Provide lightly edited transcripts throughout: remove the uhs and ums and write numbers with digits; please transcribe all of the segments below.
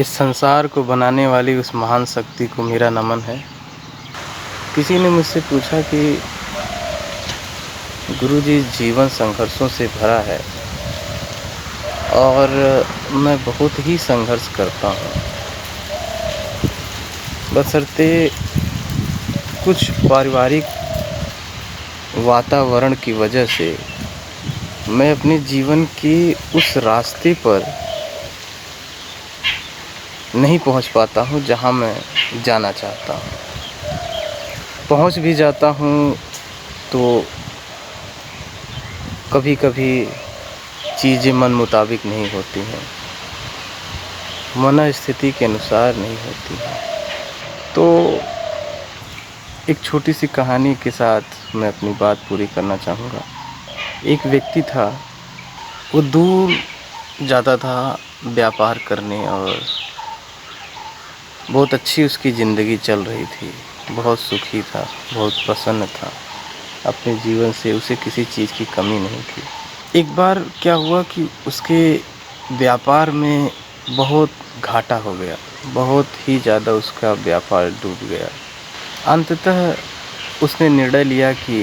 इस संसार को बनाने वाली उस महान शक्ति को मेरा नमन है। किसी ने मुझसे पूछा कि गुरुजी, जीवन संघर्षों से भरा है और मैं बहुत ही संघर्ष करता हूँ। बशर्ते कुछ पारिवारिक वातावरण की वजह से मैं अपने जीवन की उस रास्ते पर नहीं पहुंच पाता हूं जहां मैं जाना चाहता हूं। पहुंच भी जाता हूं तो कभी कभी चीज़ें मन मुताबिक नहीं होती हैं, मनस्थिति के अनुसार नहीं होती हैं। तो एक छोटी सी कहानी के साथ मैं अपनी बात पूरी करना चाहूँगा। एक व्यक्ति था, वो दूर जाता था व्यापार करने और बहुत अच्छी उसकी ज़िंदगी चल रही थी। बहुत सुखी था, बहुत प्रसन्न था अपने जीवन से, उसे किसी चीज़ की कमी नहीं थी। एक बार क्या हुआ कि उसके व्यापार में बहुत घाटा हो गया, बहुत ही ज़्यादा उसका व्यापार डूब गया। अंततः उसने निर्णय लिया कि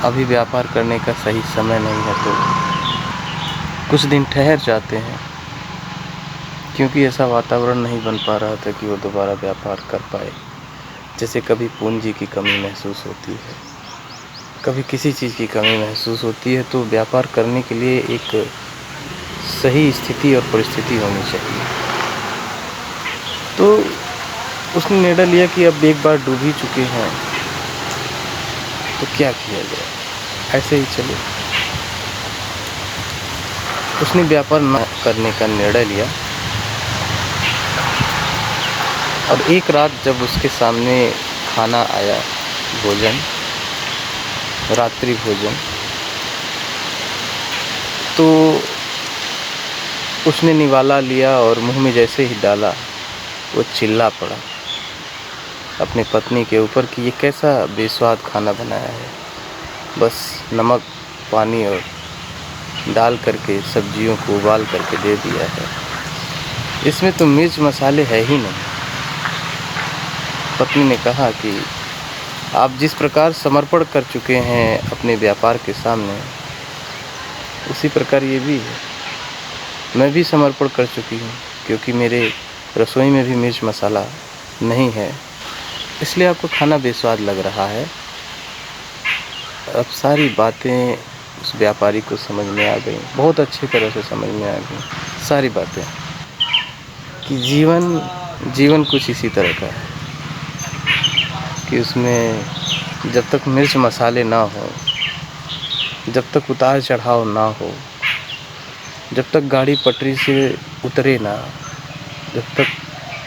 अभी व्यापार करने का सही समय नहीं है, तो कुछ दिन ठहर जाते हैं, क्योंकि ऐसा वातावरण नहीं बन पा रहा था कि वो दोबारा व्यापार कर पाए। जैसे कभी पूंजी की कमी महसूस होती है, कभी किसी चीज़ की कमी महसूस होती है, तो व्यापार करने के लिए एक सही स्थिति और परिस्थिति होनी चाहिए। तो उसने निर्णय लिया कि अब एक बार डूब ही चुके हैं तो क्या किया जाए, ऐसे ही चले। उसने व्यापार न करने का निर्णय लिया और एक रात जब उसके सामने खाना आया, भोजन, रात्रि भोजन, तो उसने निवाला लिया और मुंह में जैसे ही डाला वो चिल्ला पड़ा अपनी पत्नी के ऊपर कि ये कैसा बेस्वाद खाना बनाया है। बस नमक, पानी और डाल करके सब्जियों को उबाल करके दे दिया है, इसमें तो मिर्च मसाले है ही नहीं। पत्नी ने कहा कि आप जिस प्रकार समर्पण कर चुके हैं अपने व्यापार के सामने, उसी प्रकार ये भी है। मैं भी समर्पण कर चुकी हूँ, क्योंकि मेरे रसोई में भी मिर्च मसाला नहीं है, इसलिए आपको खाना बेस्वाद लग रहा है। अब सारी बातें उस व्यापारी को समझ में आ गई, बहुत अच्छी तरह से समझ में आ गई सारी बातें, कि जीवन कुछ इसी तरह का है कि उसमें जब तक मिर्च मसाले ना हो, जब तक उतार चढ़ाव ना हो, जब तक गाड़ी पटरी से उतरे ना, जब तक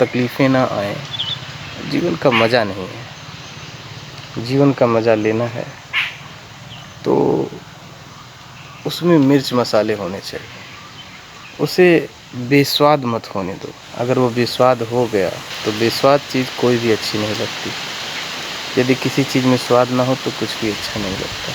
तकलीफ़ें ना आए, जीवन का मज़ा नहीं है। जीवन का मज़ा लेना है तो उसमें मिर्च मसाले होने चाहिए, उसे बेस्वाद मत होने दो। अगर वो बेस्वाद हो गया तो बेस्वाद चीज़ कोई भी अच्छी नहीं लगती। यदि किसी चीज़ में स्वाद ना हो तो कुछ भी अच्छा नहीं लगता।